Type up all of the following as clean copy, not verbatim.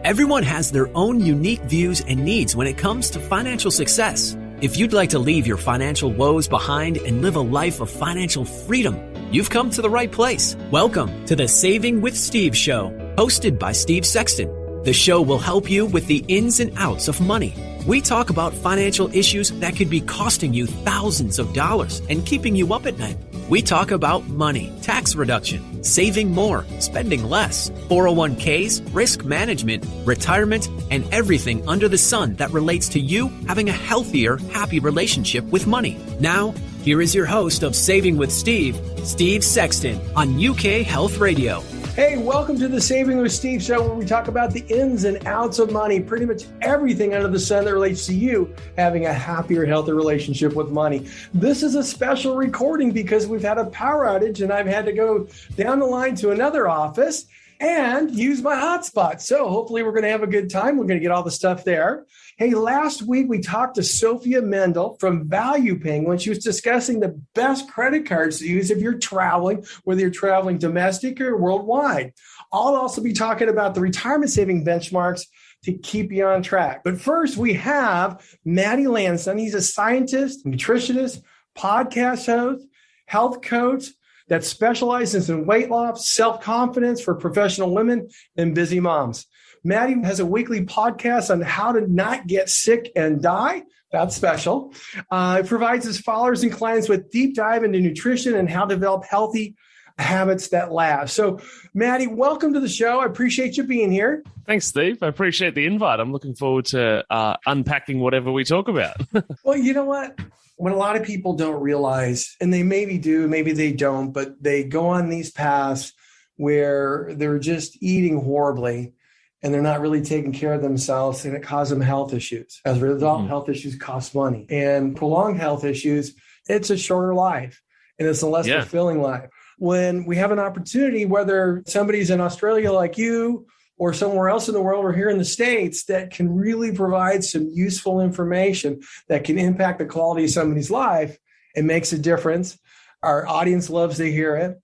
Everyone has their own unique views and needs when it comes to financial success. If you'd like to leave your financial woes behind and live a life of financial freedom, you've come to the right place. Welcome to the Saving with Steve show, hosted by Steve Sexton. The show will help you with the ins and outs of money. We talk about financial issues that could be costing you thousands of dollars and keeping you up at night. We talk about money, tax reduction, saving more, spending less, 401ks, risk management, retirement, and everything under the sun that relates to you having a healthier, happy relationship with money. Now, here is your host of Saving with Steve, Steve Sexton, on UK Health Radio. Hey, welcome to the Saving with Steve show, where we talk about the ins and outs of money, pretty much everything under the sun that relates to you having a happier, healthier relationship with money. This is a special recording because we've had a power outage and I've had to go down the line to another office and use my hotspot. So hopefully we're going to have a good time. We're going to get all the stuff there. Hey, last week we talked to Sophia Mendel from Value Ping when she was discussing the best credit cards to use if you're traveling, whether you're traveling domestic or worldwide. I'll also be talking about the retirement saving benchmarks to keep you on track. But first, we have Matty Lansdown. He's a scientist, nutritionist, podcast host, health coach that specializes in weight loss, self-confidence for professional women and busy moms. Matty has a weekly podcast on how to not get sick and die. That's special. It provides his followers and clients with deep dive into nutrition and how to develop healthy habits that last. So, Matty, welcome to the show. I appreciate you being here. Thanks, Steve. I appreciate the invite. I'm looking forward to unpacking whatever we talk about. Well, you know what? When a lot of people don't realize, and they maybe do, maybe they don't, but they go on these paths where they're just eating horribly and they're not really taking care of themselves, and it causes them health issues. As a result, health issues cost money. And prolonged health issues, it's a shorter life, and it's a less fulfilling life. When we have an opportunity, whether somebody's in Australia like you or somewhere else in the world or here in the States, that can really provide some useful information that can impact the quality of somebody's life, it makes a difference. Our audience loves to hear it.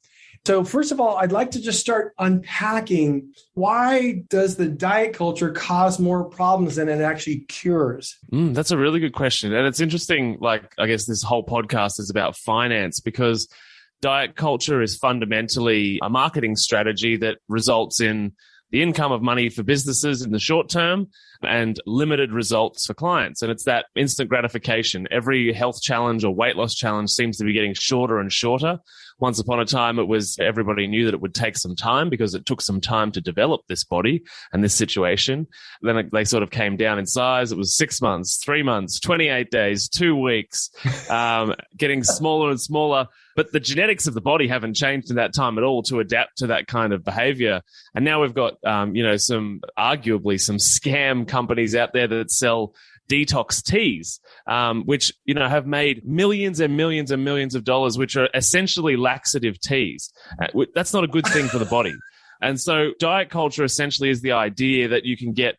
So first of all, I'd like to just start unpacking, why does the diet culture cause more problems than it actually cures? That's a really good question. And it's interesting, like, I guess this whole podcast is about finance, because diet culture is fundamentally a marketing strategy that results in the income of money for businesses in the short term and limited results for clients. And it's that instant gratification. Every health challenge or weight loss challenge seems to be getting shorter and shorter. Once upon a time, everybody knew that it would take some time because it took some time to develop this body and this situation. Then they sort of came down in size. It was 6 months, 3 months, 28 days, 2 weeks, getting smaller and smaller. But the genetics of the body haven't changed in that time at all to adapt to that kind of behavior. And now we've got, arguably some scam companies out there that sell detox teas, which, have made millions and millions and millions of dollars, which are essentially laxative teas. That's not a good thing for the body. And so diet culture essentially is the idea that you can get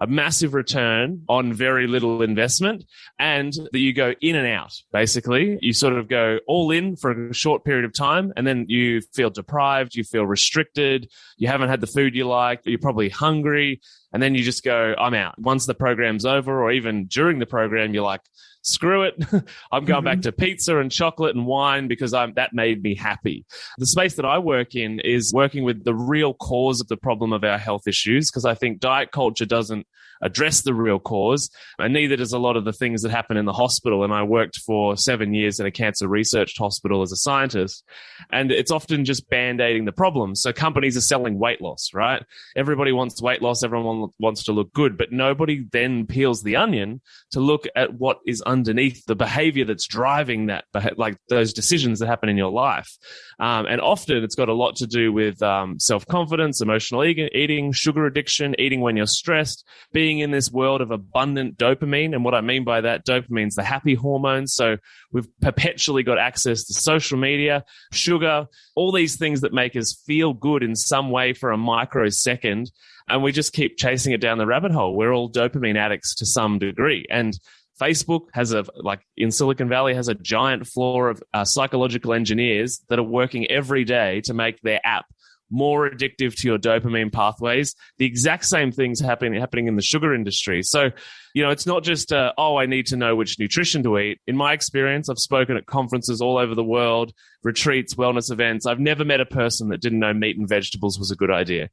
a massive return on very little investment, and that you go in and out. Basically, you sort of go all in for a short period of time, and then you feel deprived, you feel restricted, you haven't had the food you like, you're probably hungry, and then you just go, I'm out. Once the program's over, or even during the program, you're like, screw it. I'm going back to pizza and chocolate and wine because that made me happy. The space that I work in is working with the real cause of the problem of our health issues, because I think diet culture doesn't address the real cause, and neither does a lot of the things that happen in the hospital. And I worked for 7 years in a cancer research hospital as a scientist, and it's often just band-aiding the problem. So companies are selling weight loss, right? Everybody wants weight loss. Everyone wants to look good, but nobody then peels the onion to look at what is underneath the behavior that's driving that, like those decisions that happen in your life. And often it's got a lot to do with self-confidence, emotional eating, sugar addiction, eating when you're stressed, being in this world of abundant dopamine. And what I mean by that, dopamine's the happy hormone. So we've perpetually got access to social media, sugar, all these things that make us feel good in some way for a microsecond. And we just keep chasing it down the rabbit hole. We're all dopamine addicts to some degree. And Facebook in Silicon Valley, has a giant floor of psychological engineers that are working every day to make their app more addictive to your dopamine pathways. The exact same things happening in the sugar industry. So, it's not just, I need to know which nutrition to eat. In my experience, I've spoken at conferences all over the world, retreats, wellness events. I've never met a person that didn't know meat and vegetables was a good idea.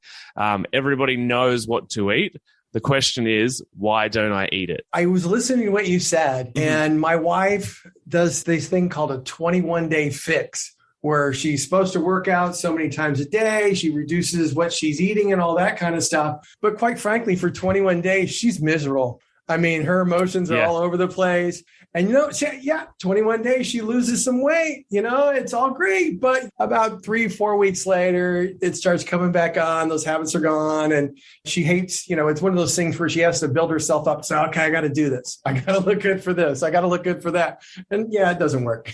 Everybody knows what to eat. The question is, why don't I eat it? I was listening to what you said, and my wife does this thing called a 21-day fix, where she's supposed to work out so many times a day. She reduces what she's eating and all that kind of stuff. But quite frankly, for 21 days, she's miserable. I mean, her emotions are all over the place. And, 21 days, she loses some weight. It's all great. But about 3-4 weeks later, it starts coming back on. Those habits are gone. And she hates, it's one of those things where she has to build herself up. So, okay, I got to do this. I got to look good for this. I got to look good for that. And it doesn't work.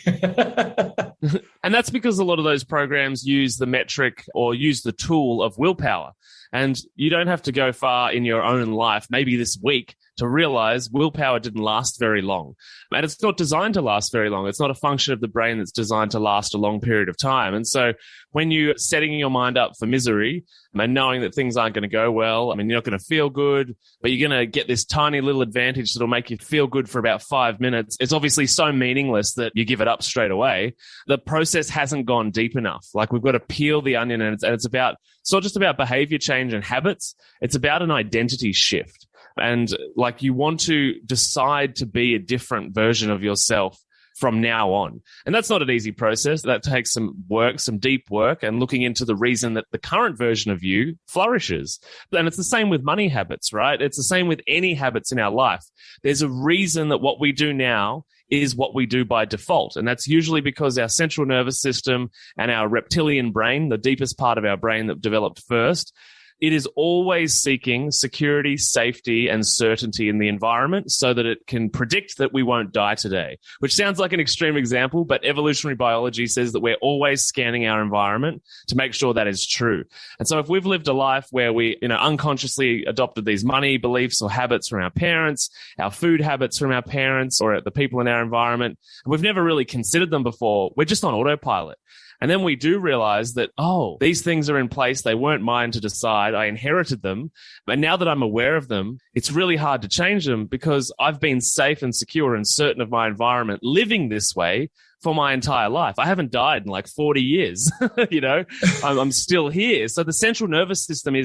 And that's because a lot of those programs use the metric or use the tool of willpower. And you don't have to go far in your own life, maybe this week, to realize willpower didn't last very long. And it's not designed to last very long. It's not a function of the brain that's designed to last a long period of time. And so when you're setting your mind up for misery and knowing that things aren't going to go well, you're not going to feel good, but you're going to get this tiny little advantage that'll make you feel good for about 5 minutes. It's obviously so meaningless that you give it up straight away. The process hasn't gone deep enough. We've got to peel the onion, and it's not just about behavior change and habits. It's about an identity shift. And you want to decide to be a different version of yourself from now on. And that's not an easy process. That takes some work, some deep work, and looking into the reason that the current version of you flourishes. And it's the same with money habits, right? It's the same with any habits in our life. There's a reason that what we do now is what we do by default. And that's usually because our central nervous system and our reptilian brain, the deepest part of our brain that developed first, it is always seeking security, safety, and certainty in the environment so that it can predict that we won't die today, which sounds like an extreme example, but evolutionary biology says that we're always scanning our environment to make sure that is true. And so if we've lived a life where we, unconsciously adopted these money beliefs or habits from our parents, our food habits from our parents, or the people in our environment, and we've never really considered them before, we're just on autopilot. And then we do realize that, these things are in place. They weren't mine to decide. I inherited them. But now that I'm aware of them, it's really hard to change them because I've been safe and secure and certain of my environment living this way for my entire life. I haven't died in 40 years. I'm still here. So the central nervous system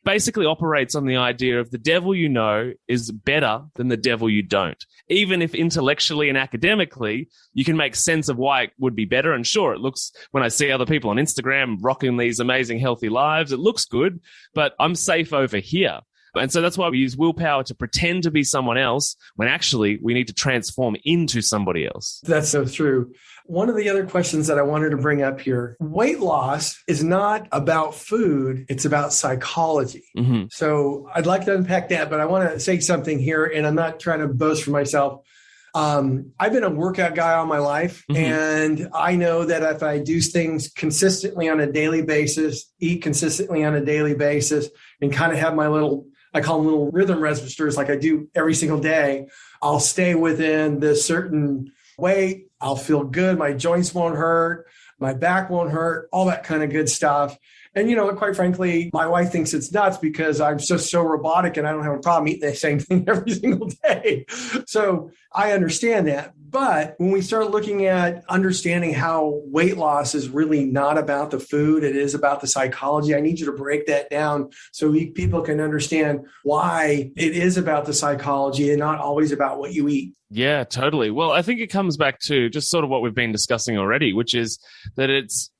basically operates on the idea of the devil you know is better than the devil you don't. Even if intellectually and academically, you can make sense of why it would be better. And sure, it looks, when I see other people on Instagram rocking these amazing healthy lives, it looks good, but I'm safe over here. And so that's why we use willpower to pretend to be someone else when actually we need to transform into somebody else. That's so true. One of the other questions that I wanted to bring up here, weight loss is not about food, it's about psychology. Mm-hmm. So I'd like to unpack that, but I want to say something here, and I'm not trying to boast for myself. I've been a workout guy all my life, and I know that if I do things consistently on a daily basis, eat consistently on a daily basis, and kind of have my I call them little rhythm registers like I do every single day, I'll stay within this certain weight. I'll feel good. My joints won't hurt. My back won't hurt, all that kind of good stuff. And, quite frankly, my wife thinks it's nuts because I'm just so robotic and I don't have a problem eating the same thing every single day. So I understand that. But when we start looking at understanding how weight loss is really not about the food, it is about the psychology. I need you to break that down so people can understand why it is about the psychology and not always about what you eat. Yeah, totally. Well, I think it comes back to just sort of what we've been discussing already, which is that it's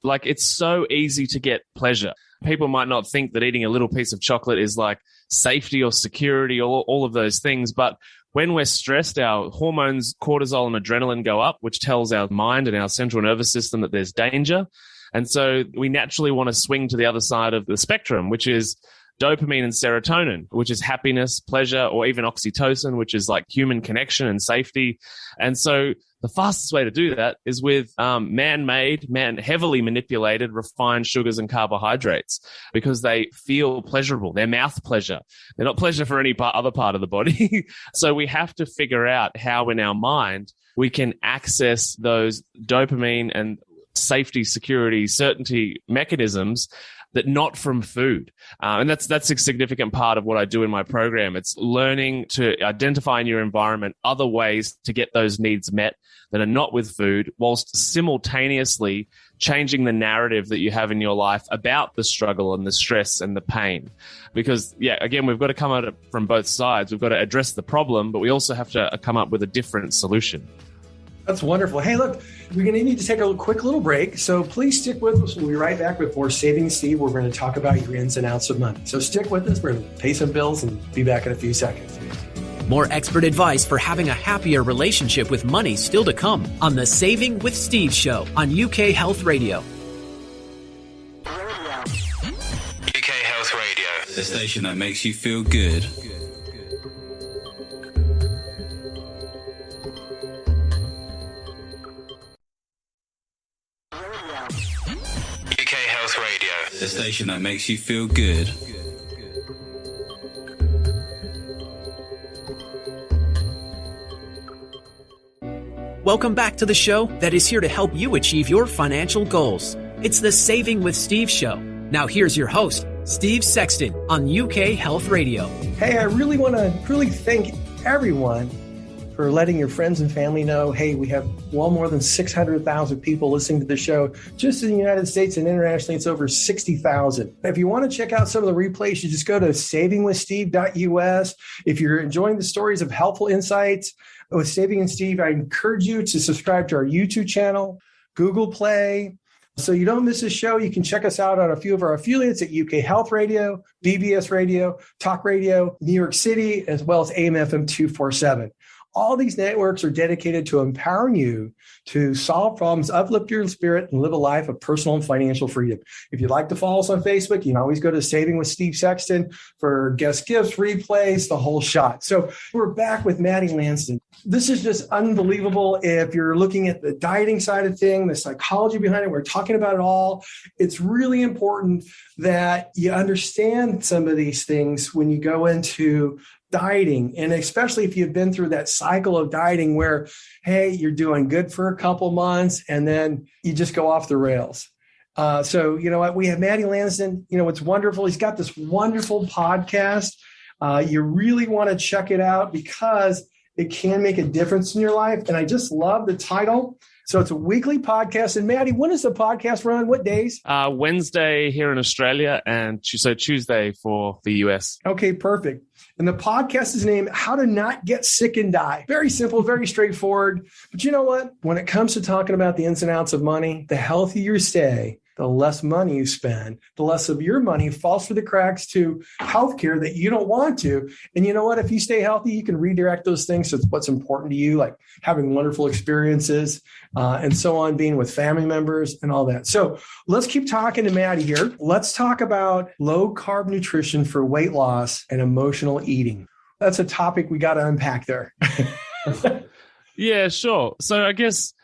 so easy to get pleasure. People might not think that eating a little piece of chocolate is like safety or security or all of those things. But when we're stressed, our hormones, cortisol and adrenaline go up, which tells our mind and our central nervous system that there's danger. And so we naturally want to swing to the other side of the spectrum, which is dopamine and serotonin, which is happiness, pleasure, or even oxytocin, which is like human connection and safety. And so the fastest way to do that is with man-made, heavily manipulated, refined sugars and carbohydrates because they feel pleasurable. They're mouth pleasure. They're not pleasure for any other part of the body. So we have to figure out how in our mind we can access those dopamine and safety, security, certainty mechanisms that not from food. And that's a significant part of what I do in my program. It's learning to identify in your environment other ways to get those needs met that are not with food, whilst simultaneously changing the narrative that you have in your life about the struggle and the stress and the pain. Because, again, we've got to come at it from both sides. We've got to address the problem, but we also have to come up with a different solution. That's wonderful. Hey, look, we're going to need to take a quick little break. So please stick with us. We'll be right back with more Saving Steve. We're going to talk about your ins and outs of money. So stick with us. We're going to pay some bills and be back in a few seconds. More expert advice for having a happier relationship with money still to come on the Saving with Steve show on UK Health Radio. UK Health Radio, the station that makes you feel good. UK Health Radio, the station that makes you feel good. Welcome back to the show that is here to help you achieve your financial goals. It's the Saving with Steve show. Now here's your host, Steve Sexton on UK Health Radio. Hey, I really want to thank everyone for letting your friends and family know, hey, we have well more than 600,000 people listening to the show. Just in the United States and internationally, it's over 60,000. If you want to check out some of the replays, you just go to savingwithsteve.us. If you're enjoying the stories of helpful insights with Saving and Steve, I encourage you to subscribe to our YouTube channel, Google Play. So you don't miss a show. You can check us out on a few of our affiliates at UK Health Radio, BBS Radio, Talk Radio, New York City, as well as AM/FM 247. All these networks are dedicated to empowering you to solve problems, uplift your spirit, and live a life of personal and financial freedom. If you'd like to follow us on Facebook, you can always go to Saving with Steve Sexton for guest gifts, replays, the whole shot. So we're back with Matty Lansdown. This is just unbelievable. If you're looking at the dieting side of things, the psychology behind it, we're talking about it all. It's really important that you understand some of these things when you go into dieting, and especially if you've been through that cycle of dieting where, hey, you're doing good for a couple months and then you just go off the rails. So you know what? We have Matty Lansdown. You know, it's wonderful. He's got this wonderful podcast. You really want to check it out because it can make a difference in your life. And I just love the title. So it's a weekly podcast. And Matty, when does the podcast run? What days? Wednesday here in Australia and so Tuesday for the US. Okay, perfect. And the podcast is named How to Not Get Sick and Die. Very simple, very straightforward. But you know what? When it comes to talking about the ins and outs of money, the healthier you stay, the less money you spend, the less of your money falls through the cracks to healthcare that you don't want to. And you know what? If you stay healthy, you can redirect those things to what's important to you, like having wonderful experiences and so on, being with family members and all that. So let's keep talking to Matty here. Let's talk about low-carb nutrition for weight loss and emotional eating. That's a topic we got to unpack there. Yeah, sure. So I guess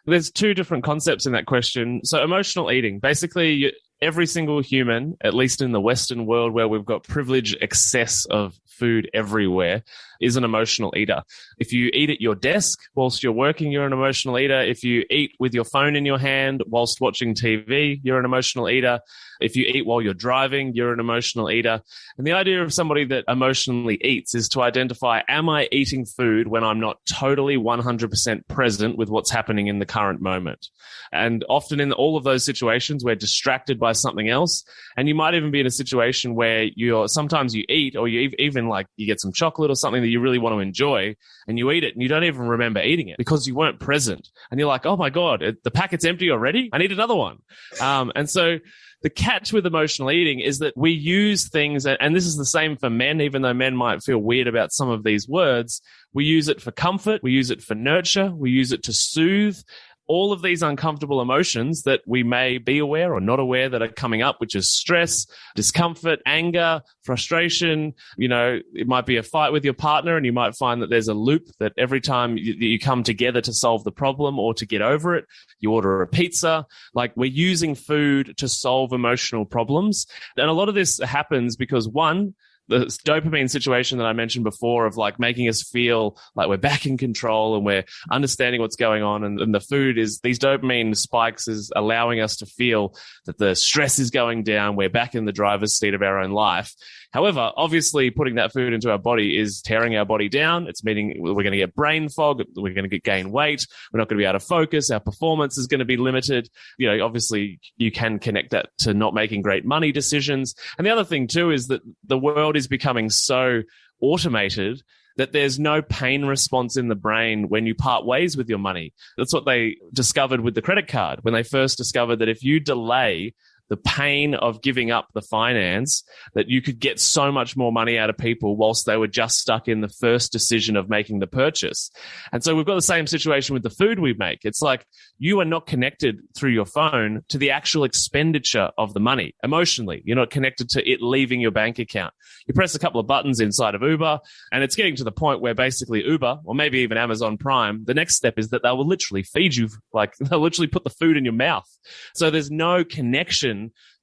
there's two different concepts in that question. So emotional eating, basically every single human, at least in the Western world where we've got privilege, excess of food everywhere, is an emotional eater. If you eat at your desk whilst you're working, you're an emotional eater. If you eat with your phone in your hand whilst watching TV, you're an emotional eater. If you eat while you're driving, you're an emotional eater. And the idea of somebody that emotionally eats is to identify, am I eating food when I'm not totally 100% present with what's happening in the current moment? And often in all of those situations, we're distracted by something else. And you might even be in a situation where sometimes you eat, or you even like you get some chocolate or something that you really want to enjoy, and you eat it and you don't even remember eating it because you weren't present. And you're like, oh my God, the packet's empty already? I need another one. And so the catch with emotional eating is that we use things, and this is the same for men, even though men might feel weird about some of these words. We use it for comfort. We use it for nurture. We use it to soothe all of these uncomfortable emotions that we may be aware or not aware that are coming up, which is stress, discomfort, anger, frustration. You know, it might be a fight with your partner, and you might find that there's a loop that every time you come together to solve the problem or to get over it, you order a pizza. Like, we're using food to solve emotional problems. And a lot of this happens because, one, the dopamine situation that I mentioned before of like making us feel like we're back in control and we're understanding what's going on. And the food is, these dopamine spikes is allowing us to feel that the stress is going down. We're back in the driver's seat of our own life. However, obviously putting that food into our body is tearing our body down. It's meaning we're going to get brain fog. We're going to gain weight. We're not going to be able to focus. Our performance is going to be limited. You know, obviously you can connect that to not making great money decisions. And the other thing too is that the world is becoming so automated that there's no pain response in the brain when you part ways with your money. That's what they discovered with the credit card when they first discovered that if you delay the pain of giving up the finance, that you could get so much more money out of people whilst they were just stuck in the first decision of making the purchase. And so we've got the same situation with the food we make. It's like you are not connected through your phone to the actual expenditure of the money emotionally. You're not connected to it leaving your bank account. You press a couple of buttons inside of Uber, and it's getting to the point where basically Uber, or maybe even Amazon Prime, the next step is that they will literally feed you, like they'll literally put the food in your mouth. So there's no connection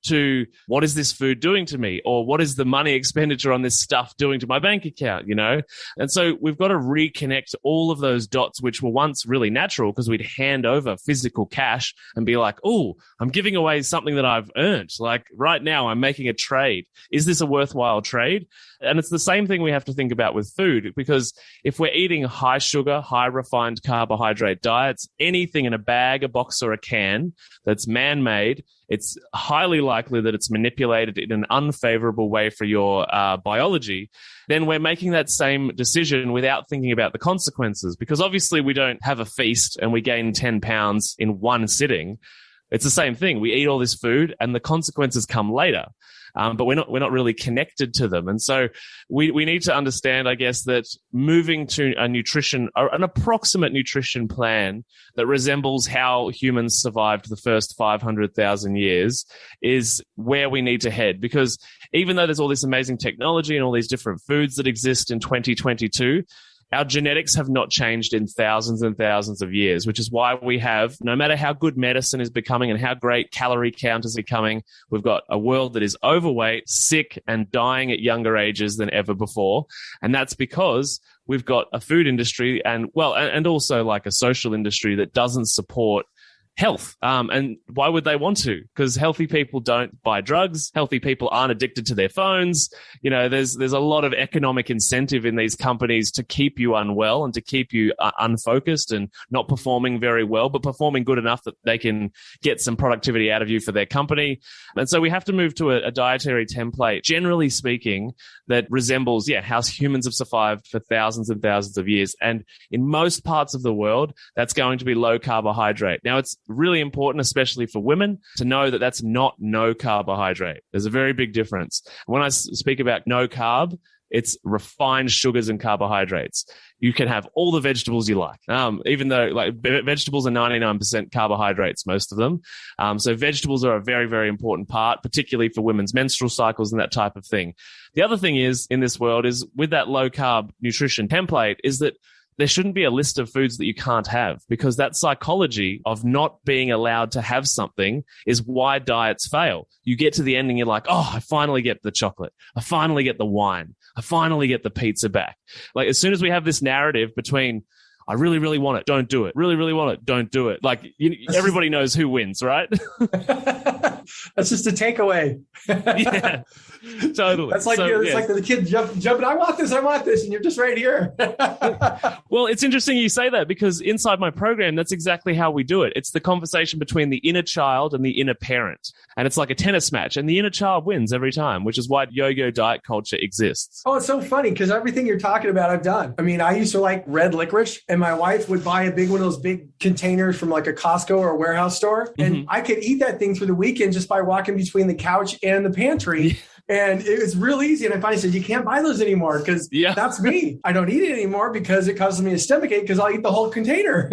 to what is this food doing to me, or what is the money expenditure on this stuff doing to my bank account, you know? And so we've got to reconnect all of those dots, which were once really natural because we'd hand over physical cash and be like, oh, I'm giving away something that I've earned. Like right now I'm making a trade. Is this a worthwhile trade? And it's the same thing we have to think about with food, because if we're eating high sugar, high refined carbohydrate diets, anything in a bag, a box, or a can that's man-made, it's highly likely that it's manipulated in an unfavorable way for your biology. Then we're making that same decision without thinking about the consequences, because obviously we don't have a feast and we gain 10 pounds in one sitting. It's the same thing. We eat all this food and the consequences come later. But we're not really connected to them. And so we need to understand, I guess, that moving to a nutrition, or an approximate nutrition plan that resembles how humans survived the first 500,000 years is where we need to head. Because even though there's all this amazing technology and all these different foods that exist in 2022, our genetics have not changed in thousands and thousands of years, which is why we have, no matter how good medicine is becoming and how great calorie count is becoming, we've got a world that is overweight, sick, and dying at younger ages than ever before. And that's because we've got a food industry and also like a social industry that doesn't support health. And why would they want to? Because healthy people don't buy drugs. Healthy people aren't addicted to their phones. You know, there's a lot of economic incentive in these companies to keep you unwell and to keep you unfocused and not performing very well, but performing good enough that they can get some productivity out of you for their company. And so we have to move to a dietary template, generally speaking, that resembles, how humans have survived for thousands and thousands of years. And in most parts of the world, that's going to be low carbohydrate. Now, it's really important, especially for women, to know that that's not no carbohydrate. There's a very big difference. When I speak about no carb, it's refined sugars and carbohydrates. You can have all the vegetables you like, even though like vegetables are 99% carbohydrates, most of them. So vegetables are a very, very important part, particularly for women's menstrual cycles and that type of thing. The other thing is in this world is with that low carb nutrition template is that there shouldn't be a list of foods that you can't have, because that psychology of not being allowed to have something is why diets fail. You get to the end and you're like, oh, I finally get the chocolate. I finally get the wine. I finally get the pizza back. Like as soon as we have this narrative between, I really, really want it, don't do it. Really, really want it, don't do it. Like everybody knows who wins, right? That's just a takeaway. Yeah, totally. That's like like the kid jumping. I want this, and you're just right here. Well, it's interesting you say that, because inside my program, that's exactly how we do it. It's the conversation between the inner child and the inner parent, and it's like a tennis match, and the inner child wins every time, which is why yo-yo diet culture exists. Oh, it's so funny because everything you're talking about, I've done. I mean, I used to like red licorice, and my wife would buy a big one of those big containers from like a Costco or a warehouse store, and I could eat that thing through the weekend just by walking between the couch and the pantry. And it was real easy. And I finally said, you can't buy those anymore because that's me. I don't eat it anymore because it causes me a stomachache because I'll eat the whole container.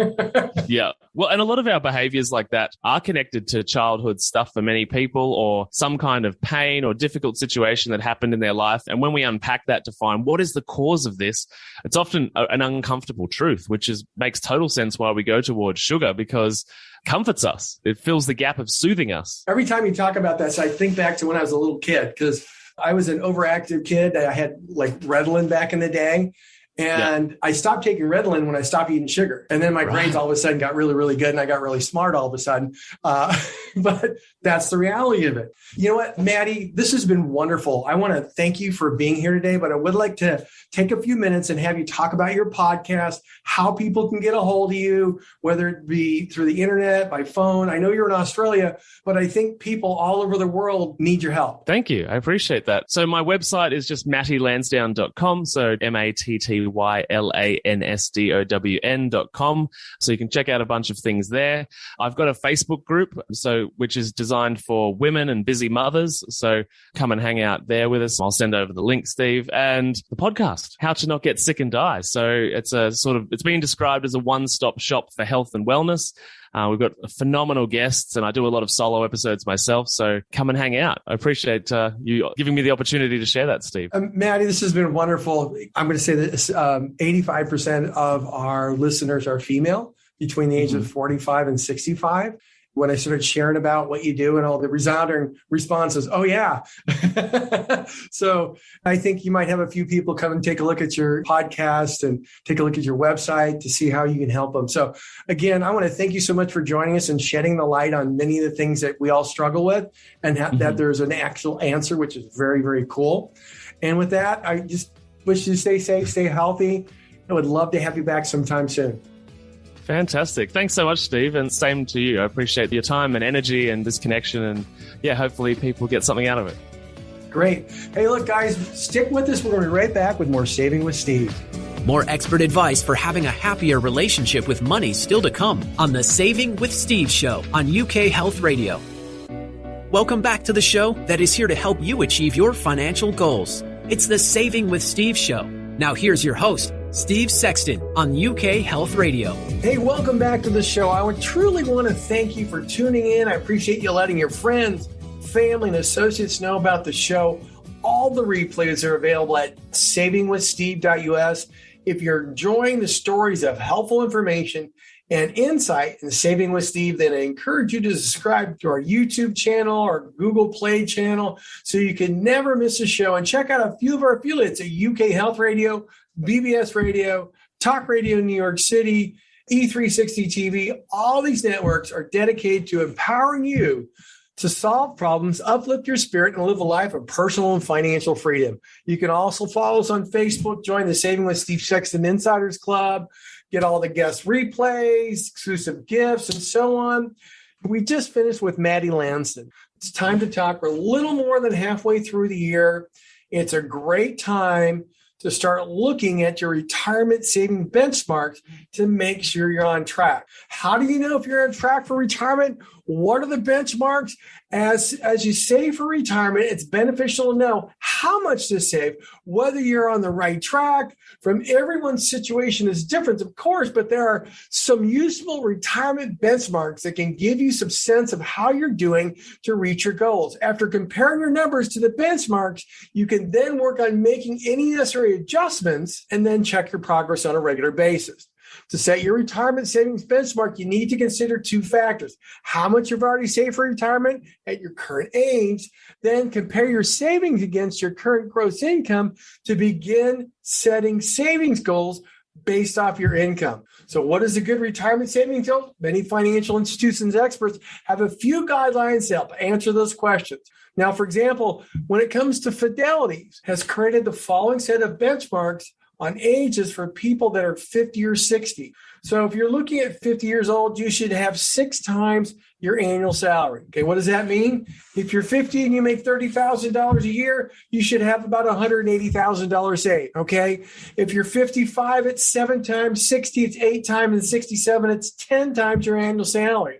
Yeah. Well, and a lot of our behaviors like that are connected to childhood stuff for many people, or some kind of pain or difficult situation that happened in their life. And when we unpack that to find what is the cause of this, it's often an uncomfortable truth, which makes total sense why we go towards sugar, because comforts us. It fills the gap of soothing us. Every time you talk about that, so I think back to when I was a little kid, because I was an overactive kid. I had like Ritalin back in the day. And I stopped taking Ritalin when I stopped eating sugar. And then my grades all of a sudden got really, really good. And I got really smart all of a sudden. But that's the reality of it. You know what, Matty, this has been wonderful. I want to thank you for being here today, but I would like to take a few minutes and have you talk about your podcast, how people can get a hold of you, whether it be through the internet, by phone. I know you're in Australia, but I think people all over the world need your help. Thank you. I appreciate that. So my website is just mattylansdown.com. So mattylansdown.com. So you can check out a bunch of things there. I've got a Facebook group, which is designed for women and busy mothers. So come and hang out there with us. I'll send over the link, Steve, and the podcast, How to Not Get Sick and Die. So it's it's been described as a one-stop shop for health and wellness. We've got phenomenal guests, and I do a lot of solo episodes myself. So come and hang out. I appreciate you giving me the opportunity to share that, Steve. Matty, this has been wonderful. I'm going to say that 85% of our listeners are female between the age of 45 and 65. When I started sharing about what you do and all the resounding responses, oh, yeah. So I think you might have a few people come and take a look at your podcast and take a look at your website to see how you can help them. So again, I want to thank you so much for joining us and shedding the light on many of the things that we all struggle with, and that there's an actual answer, which is very, very cool. And with that, I just wish you to stay safe, stay healthy. I would love to have you back sometime soon. Fantastic. Thanks so much, Steve. And same to you. I appreciate your time and energy and this connection. And hopefully people get something out of it. Great. Hey, look, guys, stick with us. We're going to be right back with more Saving with Steve. More expert advice for having a happier relationship with money still to come on the Saving with Steve show on UK Health Radio. Welcome back to the show that is here to help you achieve your financial goals. It's the Saving with Steve show. Now here's your host, Steve Sexton on UK Health Radio. Hey, welcome back to the show. I would truly want to thank you for tuning in. I appreciate you letting your friends, family, and associates know about the show. All the replays are available at savingwithsteve.us. If you're enjoying the stories of helpful information and insight in Saving with Steve, then I encourage you to subscribe to our YouTube channel or Google Play channel so you can never miss a show, and check out a few of our affiliates at UK Health Radio, BBS Radio, Talk Radio New York City, E360 TV. All these networks are dedicated to empowering you to solve problems, uplift your spirit, and live a life of personal and financial freedom. You can also follow us on Facebook, join the Saving with Steve Sexton Insiders Club, get all the guest replays, exclusive gifts, and so on. We just finished with Matty Lansdown. It's time to talk. We're a little more than halfway through the year. It's a great time to start looking at your retirement saving benchmarks to make sure you're on track. How do you know if you're on track for retirement? What are the benchmarks? As you save for retirement, it's beneficial to know how much to save, whether you're on the right track. From everyone's situation is different, of course, but there are some useful retirement benchmarks that can give you some sense of how you're doing to reach your goals. After comparing your numbers to the benchmarks, you can then work on making any necessary adjustments and then check your progress on a regular basis. To set your retirement savings benchmark, you need to consider two factors: how much you've already saved for retirement at your current age, then compare your savings against your current gross income to begin setting savings goals based off your income. So what is a good retirement savings goal? Many financial institutions experts have a few guidelines to help answer those questions. Now, for example, when it comes to Fidelity, has created the following set of benchmarks on ages for people that are 50 or 60. So if you're looking at 50 years old, you should have 6 times your annual salary. Okay, what does that mean? If you're 50 and you make $30,000 a year, you should have about $180,000 saved. Okay, if you're 55, it's 7 times, 60, it's 8 times, and 67, it's 10 times your annual salary.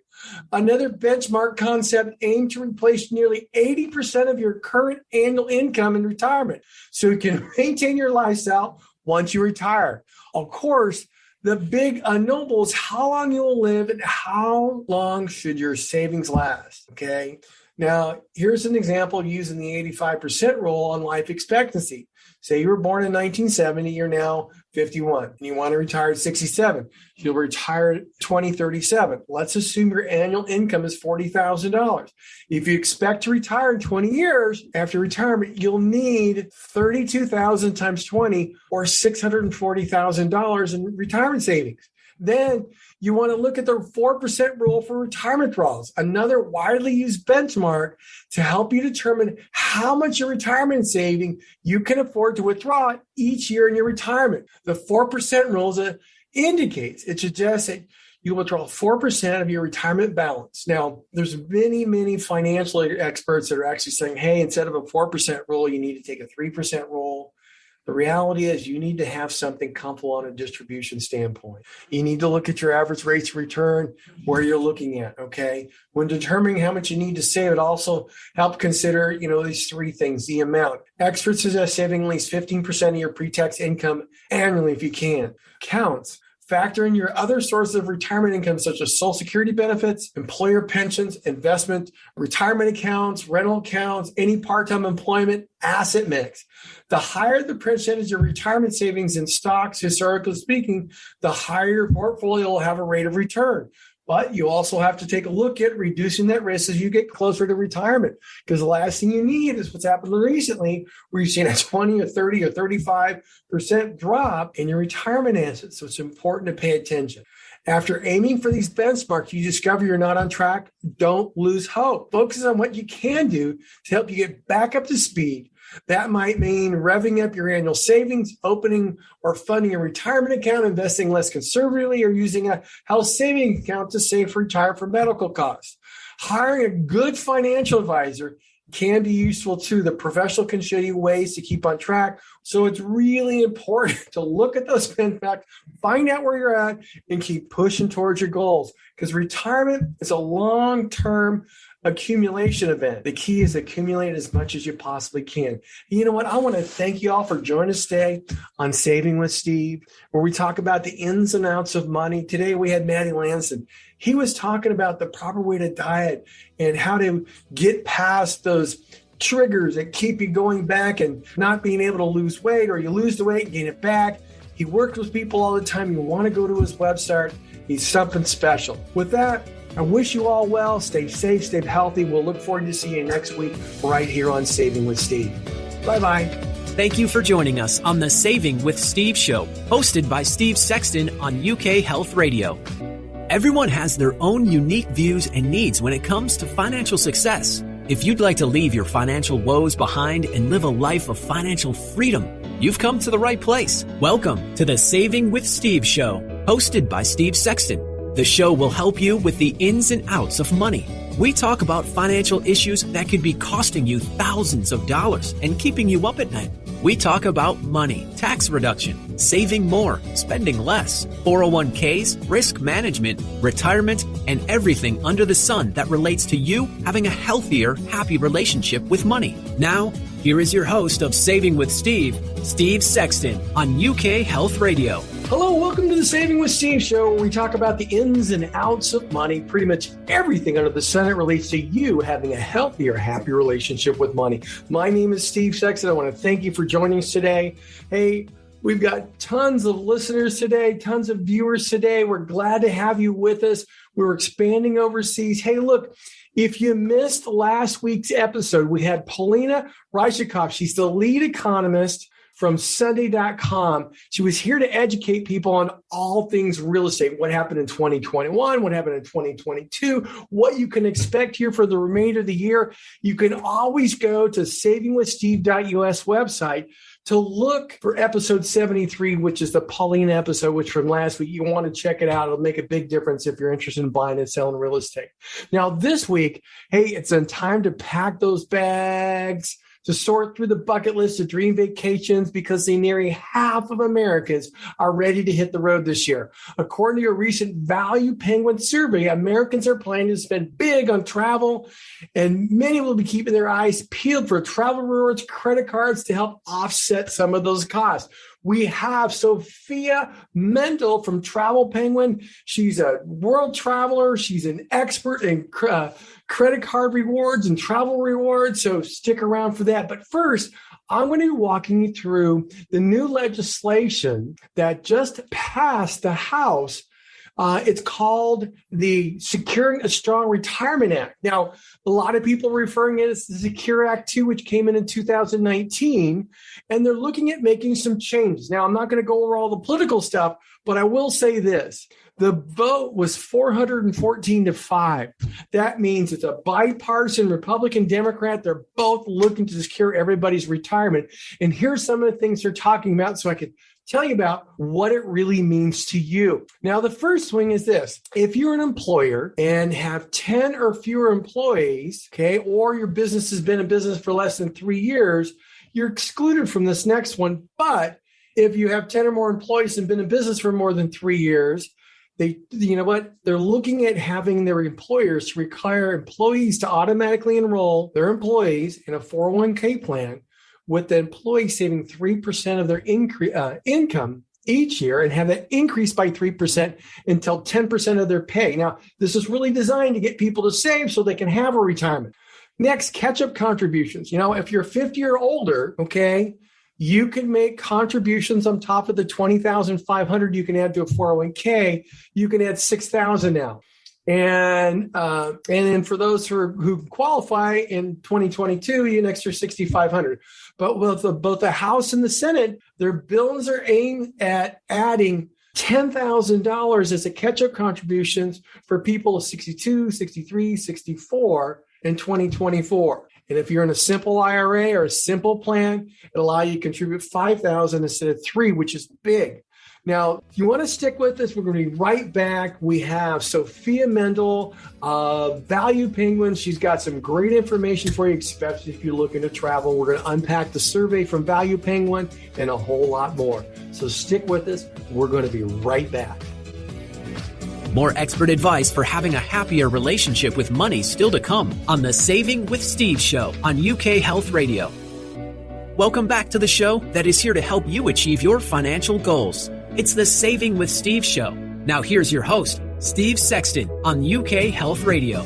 Another benchmark concept aimed to replace nearly 80% of your current annual income in retirement so you can maintain your lifestyle once you retire. Of course, the big unknowable is how long you will live and how long should your savings last, okay? Now, here's an example using the 85% rule on life expectancy. Say you were born in 1970, you're now 51, and you want to retire at 67. You'll retire at 2037. Let's assume your annual income is $40,000. If you expect to retire in 20 years after retirement, you'll need $32,000 times 20 or $640,000 in retirement savings. Then you want to look at the 4% rule for retirement withdrawals, another widely used benchmark to help you determine how much your retirement saving you can afford to withdraw each year in your retirement. The 4% rule it suggests that you withdraw 4% of your retirement balance. Now, there's many financial experts that are actually saying, hey, instead of a 4% rule, you need to take a 3% rule. The reality is you need to have something comfortable on a distribution standpoint. You need to look at your average rates of return, where you're looking at, okay? When determining how much you need to save, it also helps consider, these three things, the amount. Experts suggest saving at least 15% of your pre-tax income annually if you can. Counts. Factor in your other sources of retirement income, such as Social Security benefits, employer pensions, investment, retirement accounts, rental accounts, any part-time employment, asset mix. The higher the percentage of retirement savings in stocks, historically speaking, the higher your portfolio will have a rate of return. But you also have to take a look at reducing that risk as you get closer to retirement, because the last thing you need is what's happened recently, where you've seen a 20 or 30 or 35% drop in your retirement assets. So it's important to pay attention. After aiming for these benchmarks, you discover you're not on track. Don't lose hope. Focus on what you can do to help you get back up to speed. That might mean revving up your annual savings, opening or funding a retirement account, investing less conservatively, or using a health savings account to save for retire for medical costs. Hiring a good financial advisor can be useful too. The professional can show you ways to keep on track. So it's really important to look at those benchmarks, find out where you're at, and keep pushing towards your goals, because retirement is a long-term accumulation event. The key is accumulate as much as you possibly can. You know what? I want to thank you all for joining us today on Saving with Steve, where we talk about the ins and outs of money. Today we had Matty Lansdown. He was talking about the proper way to diet and how to get past those triggers that keep you going back and not being able to lose weight, or you lose the weight and gain it back. He worked with people all the time. You want to go to his website. He's something special. With that, I wish you all well. Stay safe, stay healthy. We'll look forward to seeing you next week right here on Saving with Steve. Bye-bye. Thank you for joining us on the Saving with Steve show, hosted by Steve Sexton on UK Health Radio. Everyone has their own unique views and needs when it comes to financial success. If you'd like to leave your financial woes behind and live a life of financial freedom, you've come to the right place. Welcome to the Saving with Steve show, hosted by Steve Sexton. The show will help you with the ins and outs of money. We talk about financial issues that could be costing you thousands of dollars and keeping you up at night. We talk about money, tax reduction, saving more, spending less, 401ks, risk management, retirement, and everything under the sun that relates to you having a healthier, happy relationship with money. Now, here is your host of Saving with Steve, Steve Sexton on UK Health Radio. Hello, welcome to the Saving with Steve show, where we talk about the ins and outs of money, pretty much everything under the sun that relates to you having a healthier, happy relationship with money. My name is Steve Sexton. I want to thank you for joining us today. Hey, we've got tons of listeners today, tons of viewers today. We're glad to have you with us. We're expanding overseas. Hey, look, if you missed last week's episode, we had Paulina Ryshikov. She's the lead economist from Sunday.com. She was here to educate people on all things real estate, what happened in 2021, what happened in 2022, what you can expect here for the remainder of the year. You can always go to savingwithsteve.us website to look for episode 73, which is the Paulina episode, which from last week. You want to check it out. It'll make a big difference if you're interested in buying and selling real estate. Now, this week, hey, it's in time to pack those bags, to sort through the bucket list of dream vacations, because nearly half of Americans are ready to hit the road this year. According to a recent Value Penguin survey, Americans are planning to spend big on travel, and many will be keeping their eyes peeled for travel rewards, credit cards to help offset some of those costs. we have Sophia Mendel from Travel Penguin. She's a world traveler. She's an expert in credit card rewards and travel rewards. So stick around for that. But first, I'm going to be walking you through the new legislation that just passed the House. It's called the Securing a Strong Retirement Act. Now, a lot of people are referring to it as the Secure Act 2, which came in 2019, and they're looking at making some changes. Now, I'm not going to go over all the political stuff, but I will say this. The vote was 414-5. That means it's a bipartisan Republican Democrat. They're both looking to secure everybody's retirement. And here's some of the things they're talking about so I could tell you about what it really means to you. Now, the first swing is this. If you're an employer and have 10 or fewer employees, okay, or your business has been in business for less than 3 years, you're excluded from this next one. But if you have 10 or more employees and been in business for more than 3 years, they're looking at having their employers to require employees to automatically enroll their employees in a 401k plan, with the employee saving 3% of their income each year and have that increase by 3% until 10% of their pay. Now, this is really designed to get people to save so they can have a retirement. Next, catch-up contributions. If you're 50 or older, okay, you can make contributions on top of the $20,500 you can add to a 401k. You can add $6,000 now. And then for those who qualify in 2022, you get an extra $6,500. But with both the House and the Senate, their bills are aimed at adding $10,000 as a catch-up contributions for people 62, 63, 64 in 2024. And if you're in a simple IRA or a simple plan, it'll allow you to contribute $5,000 instead of $3,000, which is big. Now, if you want to stick with us, we're going to be right back. We have Sophia Mendel of Value Penguin. She's got some great information for you, especially if you're looking to travel. We're going to unpack the survey from Value Penguin and a whole lot more. So stick with us. We're going to be right back. More expert advice for having a happier relationship with money still to come on the Saving with Steve show on UK Health Radio. Welcome back to the show that is here to help you achieve your financial goals. It's the Saving with Steve show. Now here's your host, Steve Sexton on UK Health Radio.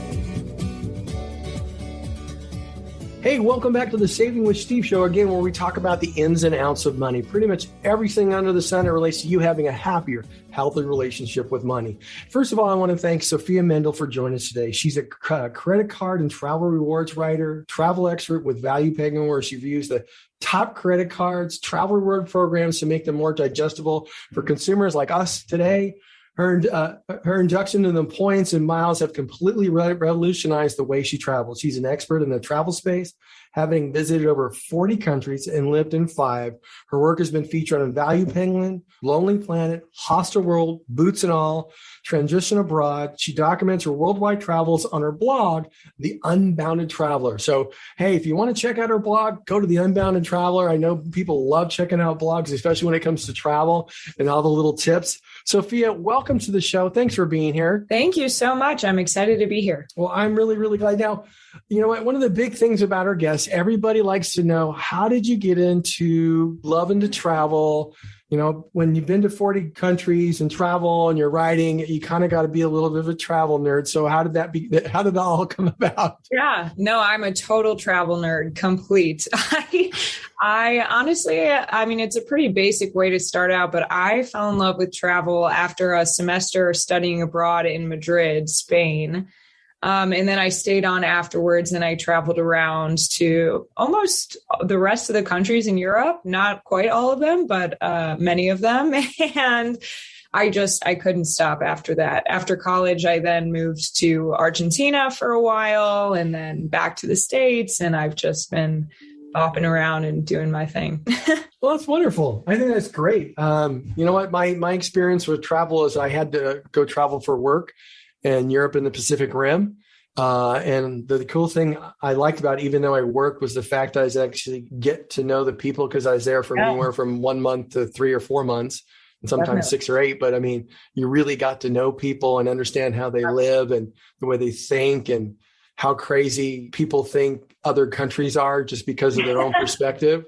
Hey, welcome back to the Saving with Steve show again, where we talk about the ins and outs of money. Pretty much everything under the sun that relates to you having a happier, healthy relationship with money. First of all, I want to thank Sophia Mendel for joining us today. She's a credit card and travel rewards writer, travel expert with Value Penguin, where she reviews the top credit cards, travel reward programs to make them more digestible for consumers like us today. Her induction into the points and miles have completely revolutionized the way she travels. She's an expert in the travel space, having visited over 40 countries and lived in 5. Her work has been featured on Value Penguin, Lonely Planet, Hostel World, Boots and All, Transition Abroad. She documents her worldwide travels on her blog, The Unbounded Traveler. So, hey, if you want to check out her blog, go to The Unbounded Traveler. I know people love checking out blogs, especially when it comes to travel and all the little tips. Sophia, welcome to the show. Thanks for being here. Thank you so much. I'm excited to be here. Well, I'm really, really glad. Now, you know what? One of the big things about our guests, everybody likes to know, how did you get into loving to travel? When you've been to 40 countries and travel and you're writing, you kind of got to be a little bit of a travel nerd. So how did that all come about? Yeah, no, I'm a total travel nerd, complete. I honestly, it's a pretty basic way to start out, but I fell in love with travel after a semester studying abroad in Madrid, Spain. And then I stayed on afterwards and I traveled around to almost the rest of the countries in Europe, not quite all of them, but many of them. And I couldn't stop after that. After college, I then moved to Argentina for a while and then back to the States. And I've just been bopping around and doing my thing. Well, that's wonderful. I think that's great. You know what? My experience with travel is I had to go travel for work in Europe and the Pacific Rim. And the cool thing I liked about it, even though I worked, was the fact that I was actually get to know the people, because I was there from anywhere from 1 month to 3 or 4 months, and sometimes 6 or 8. But you really got to know people and understand how they live and the way they think and how crazy people think other countries are just because of their own perspective.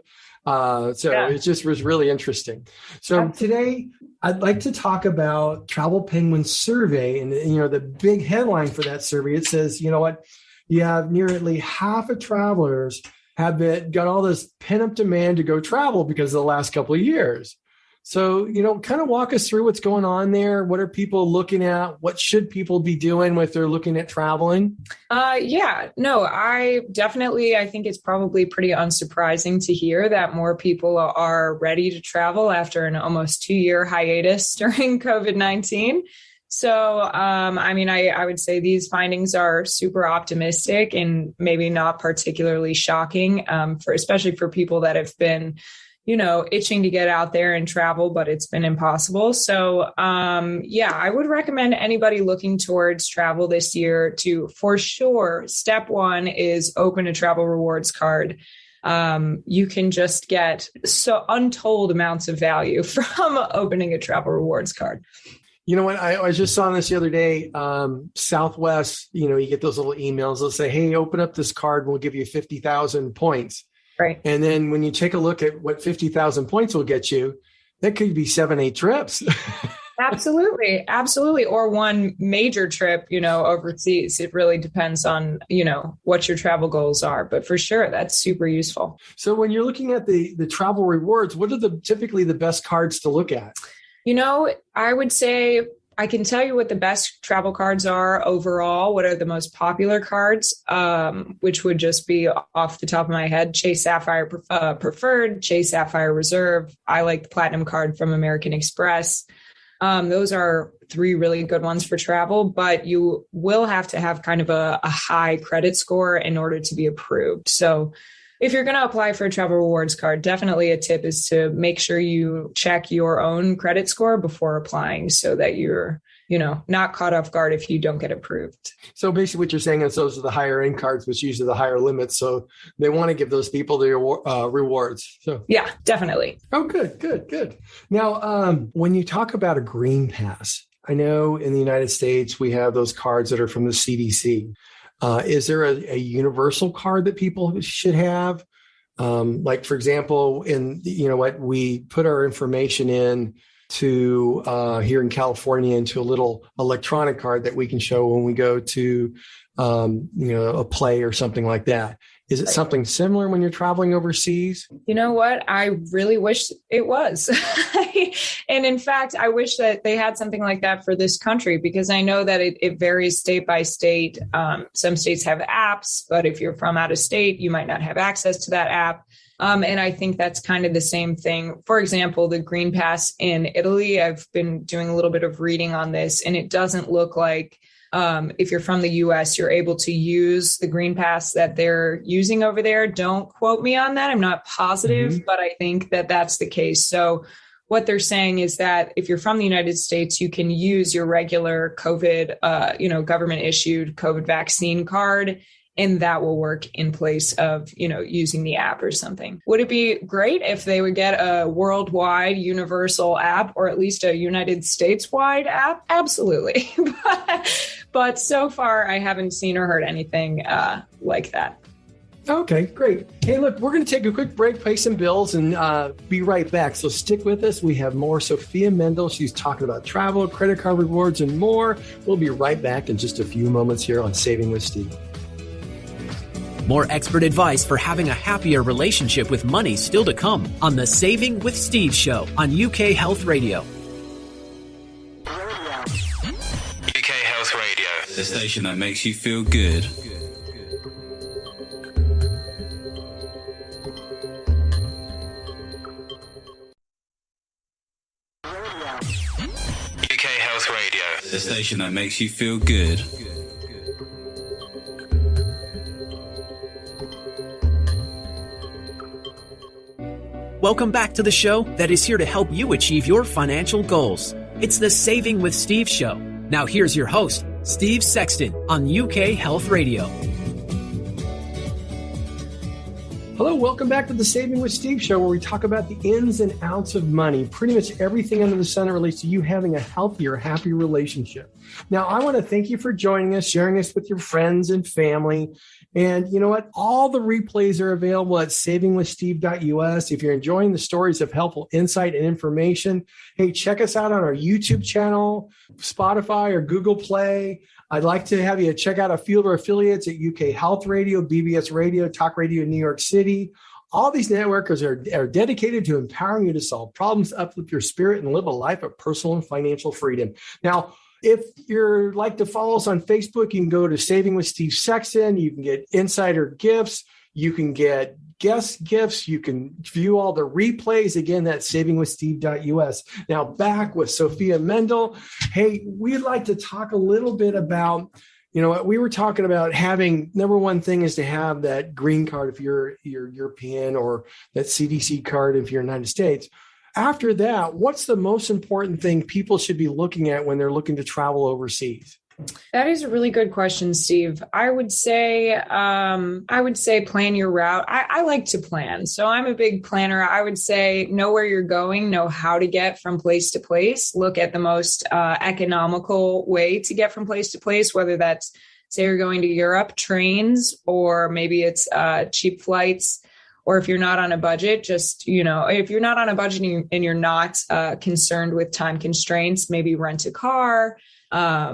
It just was really interesting. So today I'd like to talk about Travel Penguin's survey. And, the big headline for that survey, it says, you have nearly half of travelers have got all this pent-up demand to go travel because of the last couple of years. So, kind of walk us through what's going on there. What are people looking at? What should people be doing if they're looking at traveling? I think it's probably pretty unsurprising to hear that more people are ready to travel after an almost 2-year hiatus during COVID-19. So, I would say these findings are super optimistic and maybe not particularly shocking, especially for people that have been itching to get out there and travel, but it's been impossible. So, I would recommend anybody looking towards travel this year to, for sure, step one is open a travel rewards card. You can just get so untold amounts of value from opening a travel rewards card. You know what? I just saw this the other day. Southwest, you get those little emails. They'll say, hey, open up this card and we'll give you 50,000 points. Right. And then when you take a look at what 50,000 points will get you, that could be 7-8 trips. Absolutely. Or one major trip, overseas. It really depends on, what your travel goals are. But for sure, that's super useful. So when you're looking at the travel rewards, what are typically the best cards to look at? I would say I can tell you what the best travel cards are overall. What are the most popular cards, which would just be off the top of my head, Chase Sapphire Preferred, Chase Sapphire Reserve. I like the Platinum card from American Express. Those are 3 really good ones for travel, but you will have to have kind of a high credit score in order to be approved. So if you're going to apply for a travel rewards card, definitely a tip is to make sure you check your own credit score before applying so that you're, not caught off guard if you don't get approved. So basically what you're saying is those are the higher end cards, which usually the higher limits. So they want to give those people the rewards. So yeah, definitely. Oh, good. Now, when you talk about a green pass, I know in the United States, we have those cards that are from the CDC. Is there a universal card that people should have? Like, for example, we put our information in to here in California into a little electronic card that we can show when we go to, a play or something like that. Is it something similar when you're traveling overseas? You know what? I really wish it was. And in fact, I wish that they had something like that for this country, because I know that it varies state by state. Some states have apps, but if you're from out of state, you might not have access to that app. And I think that's kind of the same thing. For example, the Green Pass in Italy, I've been doing a little bit of reading on this, and it doesn't look like if you're from the US, you're able to use the Green Pass that they're using over there. Don't quote me on that. I'm not positive, but I think that that's the case. So what they're saying is that if you're from the United States, you can use your regular COVID, government issued COVID vaccine card, and that will work in place of, using the app or something. Would it be great if they would get a worldwide universal app, or at least a United States wide app? Absolutely. But so far, I haven't seen or heard anything like that. Okay, great. Hey, look, we're going to take a quick break, pay some bills, and be right back. So stick with us. We have more. Sophia Mendel, she's talking about travel, credit card rewards, and more. We'll be right back in just a few moments here on Saving with Steve. More expert advice for having a happier relationship with money still to come on the Saving with Steve show on UK Health Radio. UK Health Radio, the station that makes you feel good. UK Health Radio, the station that makes you feel good. Welcome back to the show that is here to help you achieve your financial goals. It's the Saving with Steve show. Now here's your host, Steve Sexton on UK Health Radio. Hello, welcome back to the Saving with Steve show, where we talk about the ins and outs of money, pretty much everything under the sun that relates to you having a healthier, happy relationship. Now, I want to thank you for joining us, sharing this with your friends and family. And you know what? All the replays are available at savingwithsteve.us. If you're enjoying the stories of helpful insight and information, hey, check us out on our YouTube channel, Spotify or Google Play. I'd like to have you check out a few of our affiliates at UK Health Radio, BBS Radio, Talk Radio in New York City. All these networkers are dedicated to empowering you to solve problems, uplift your spirit, and live a life of personal and financial freedom. Now, if you'd like to follow us on Facebook, you can go to Saving with Steve Sexton. You can get insider gifts. You can get guest gifts. You can view all the replays. Again, that's savingwithsteve.us. Now back with Sophia Mendel. Hey, we'd like to talk a little bit about, you know, we were talking about having, number one thing is to have that green card if you're European, or that CDC card if you're United States. After that, what's the most important thing people should be looking at when they're looking to travel overseas? That is a really good question, Steve. I would say plan your route. I like to plan. So I'm a big planner. I would say know where you're going, know how to get from place to place, look at the most economical way to get from place to place, whether that's, say you're going to Europe, trains, or maybe it's cheap flights. Or if you're not on a budget, just, you know, if you're not on a budget and you're not concerned with time constraints, maybe rent a car,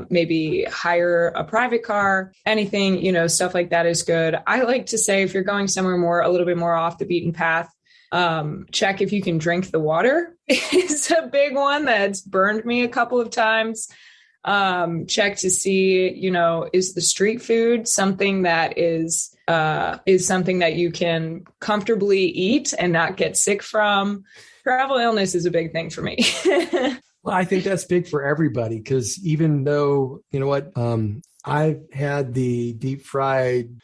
maybe hire a private car, anything, you know, stuff like that is good. I like to say if you're going somewhere a little bit more off the beaten path, check if you can drink the water. It's a big one that's burned me a couple of times. Check to see, you know, is the street food something that is something that you can comfortably eat and not get sick from. Travel illness is a big thing for me. Well, I think that's big for everybody, because even though, you know what, I've had the deep fried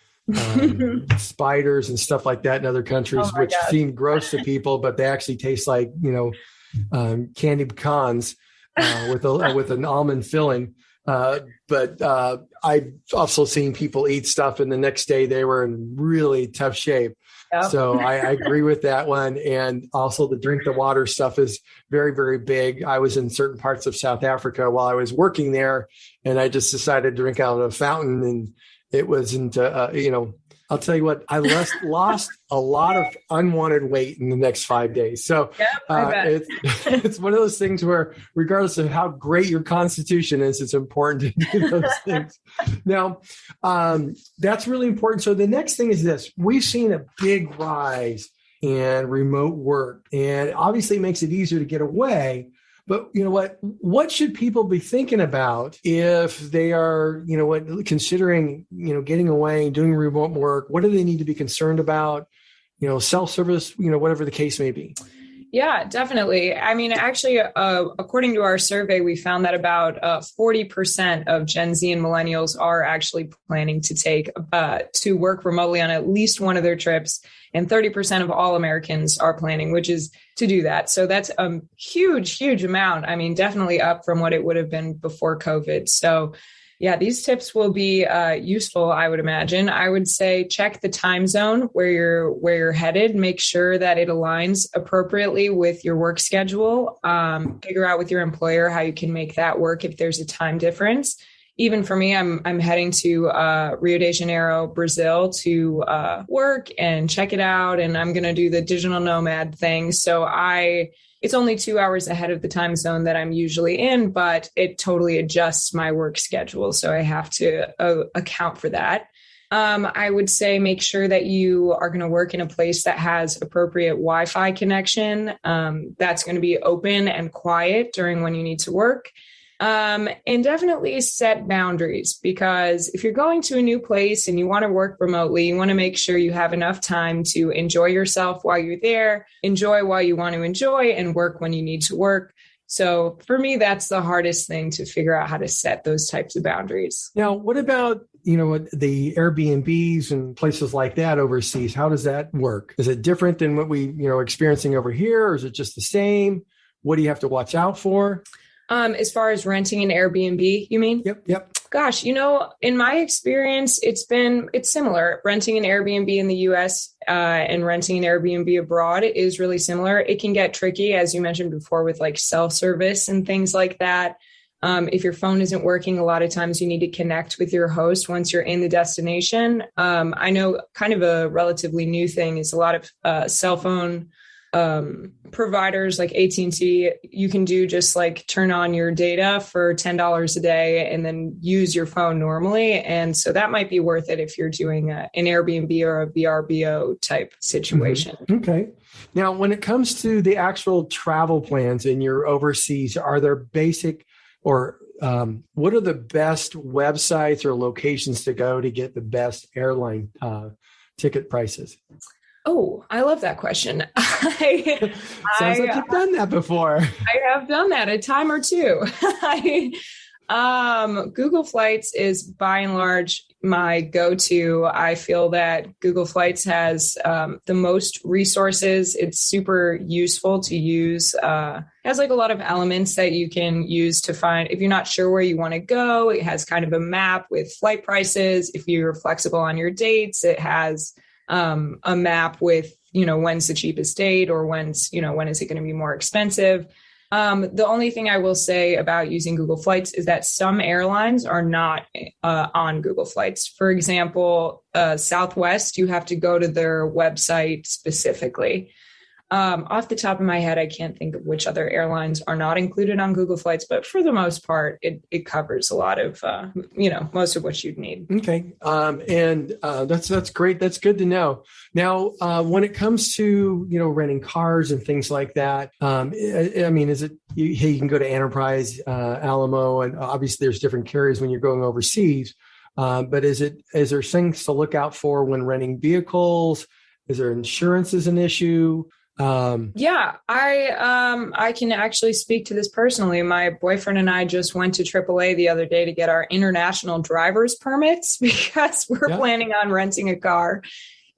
spiders and stuff like that in other countries, which seem gross to people, but they actually taste like, you know, candy pecans with an almond filling. But I've also seen people eat stuff and the next day they were in really tough shape. Yep. So I agree with that one. And also the drink the water stuff is very, very big. I was in certain parts of South Africa while I was working there, and I just decided to drink out of a fountain, and it wasn't, you know, I'll tell you what, I lost a lot of unwanted weight in the next 5 days. So it's one of those things where regardless of how great your constitution is, it's important to do those things. Now, that's really important. So the next thing is this. We've seen a big rise in remote work, and obviously it makes it easier to get away. But you know what should people be thinking about if they are, you know what, considering, you know, getting away, doing remote work? What do they need to be concerned about? You know, self-service, you know, whatever the case may be. Yeah, definitely. I mean, actually, according to our survey, we found that about 40% of Gen Z and millennials are actually planning to take to work remotely on at least one of their trips. And 30% of all Americans are planning, which is to do that. So that's a huge, huge amount. I mean, definitely up from what it would have been before COVID. So yeah, these tips will be useful, I would imagine. I would say check the time zone where you're headed. Make sure that it aligns appropriately with your work schedule. Figure out with your employer how you can make that work if there's a time difference. Even for me, I'm heading to Rio de Janeiro, Brazil to work and check it out. And I'm going to do the digital nomad thing. So it's only 2 hours ahead of the time zone that I'm usually in, but it totally adjusts my work schedule. So I have to account for that. I would say make sure that you are going to work in a place that has appropriate Wi-Fi connection. That's going to be open and quiet during when you need to work. And definitely set boundaries, because if you're going to a new place and you want to work remotely, you want to make sure you have enough time to enjoy yourself while you're there, enjoy while you want to enjoy, and work when you need to work. So for me, that's the hardest thing, to figure out how to set those types of boundaries. Now, what about, you know, the Airbnbs and places like that overseas? How does that work? Is it different than what we, you know, experiencing over here, or is it just the same? What do you have to watch out for? As far as renting an Airbnb, you mean? Yep. Gosh, you know, in my experience, it's similar. Renting an Airbnb in the US and renting an Airbnb abroad is really similar. It can get tricky, as you mentioned before, with like self-service and things like that. If your phone isn't working, a lot of times you need to connect with your host once you're in the destination. I know kind of a relatively new thing is a lot of cell phone providers like AT&T, you can do just like turn on your data for $10 a day and then use your phone normally. And so that might be worth it if you're doing an Airbnb or a VRBO type situation. Mm-hmm. Okay. Now, when it comes to the actual travel plans and you're overseas, are there basic or what are the best websites or locations to go to get the best airline ticket prices? Oh, I love that question. Sounds like you've done that before. I have done that a time or two. Google Flights is by and large my go-to. I feel that Google Flights has the most resources. It's super useful to use. It has like a lot of elements that you can use to find, if you're not sure where you want to go, it has kind of a map with flight prices. If you're flexible on your dates, it has a map with, when's the cheapest date or when is it going to be more expensive. The only thing I will say about using Google Flights is that some airlines are not on Google Flights. For example, Southwest, you have to go to their website specifically. Off the top of my head, I can't think of which other airlines are not included on Google Flights, but for the most part, it covers a lot of, most of what you'd need. Okay. That's great. That's good to know. Now, when it comes to, renting cars and things like that, is it, you can go to Enterprise, Alamo, and obviously there's different carriers when you're going overseas. But is there things to look out for when renting vehicles? Is there insurance as an issue? I can actually speak to this personally. My boyfriend and I just went to AAA the other day to get our international driver's permits because we're planning on renting a car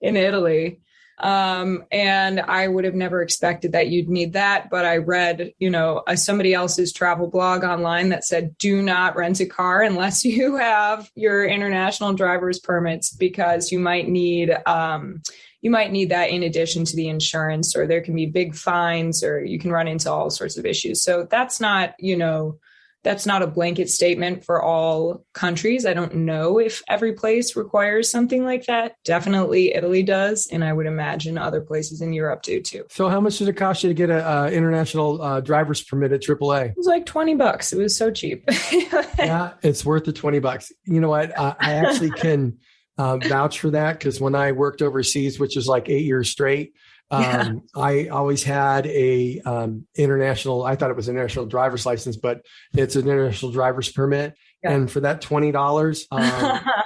in Italy. And I would have never expected that you'd need that. But I read, somebody else's travel blog online that said, do not rent a car unless you have your international driver's permits, because you might need that in addition to the insurance, or there can be big fines, or you can run into all sorts of issues. So that's not a blanket statement for all countries. I don't know if every place requires something like that. Definitely Italy does. And I would imagine other places in Europe do too. So how much did it cost you to get an international driver's permit at AAA? It was like $20. It was so cheap. Yeah, it's worth the $20. You know what? I actually can vouch for that, because when I worked overseas, which was like 8 years straight, I always had a international, I thought it was an international driver's license, but it's an international driver's permit. Yeah. And for that $20,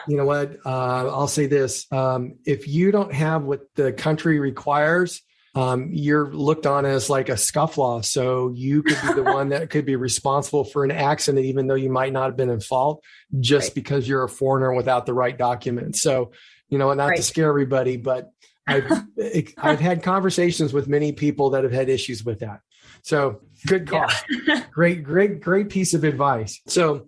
you know what, I'll say this, if you don't have what the country requires, you're looked on as like a scufflaw. So you could be the one that could be responsible for an accident, even though you might not have been in fault, just because you're a foreigner without the right documents. So, not to scare everybody, but I've had conversations with many people that have had issues with that. So good call. Yeah. Great piece of advice. So,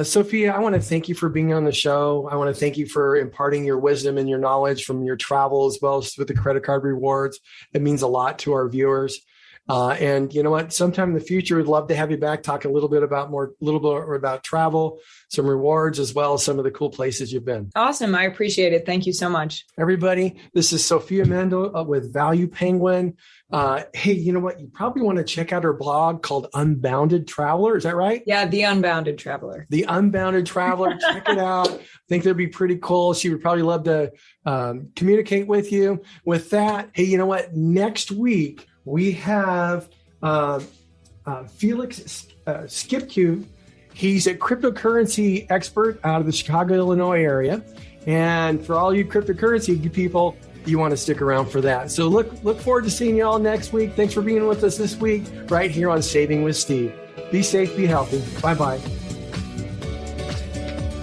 Sophia, I want to thank you for being on the show. I want to thank you for imparting your wisdom and your knowledge from your travel, as well as with the credit card rewards. It means a lot to our viewers. And you know what? Sometime in the future, we'd love to have you back, talk a little bit about travel, some rewards, as well as some of the cool places you've been. Awesome. I appreciate it. Thank you so much. Everybody, this is Sophia Mendel with Value Penguin. Hey, you know what? You probably want to check out her blog called Unbounded Traveler. Is that right? Yeah, The Unbounded Traveler. The Unbounded Traveler. Check it out. I think that'd be pretty cool. She would probably love to communicate with you. With that, hey, you know what? Next week, we have Felix Skipcue. He's a cryptocurrency expert out of the Chicago, Illinois area. And for all you cryptocurrency people, you want to stick around for that. So look forward to seeing you all next week. Thanks for being with us this week, right here on Saving with Steve. Be safe, be healthy. Bye-bye.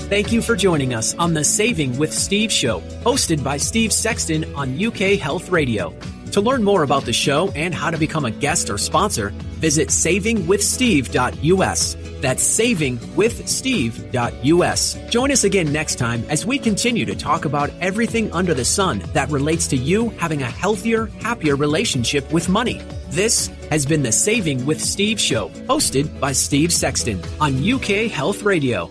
Thank you for joining us on the Saving with Steve show, hosted by Steve Sexton on UK Health Radio. To learn more about the show and how to become a guest or sponsor, Visit savingwithsteve.us. That's savingwithsteve.us. Join us again next time as we continue to talk about everything under the sun that relates to you having a healthier, happier relationship with money. This has been the Saving with Steve show, hosted by Steve Sexton on UK Health Radio.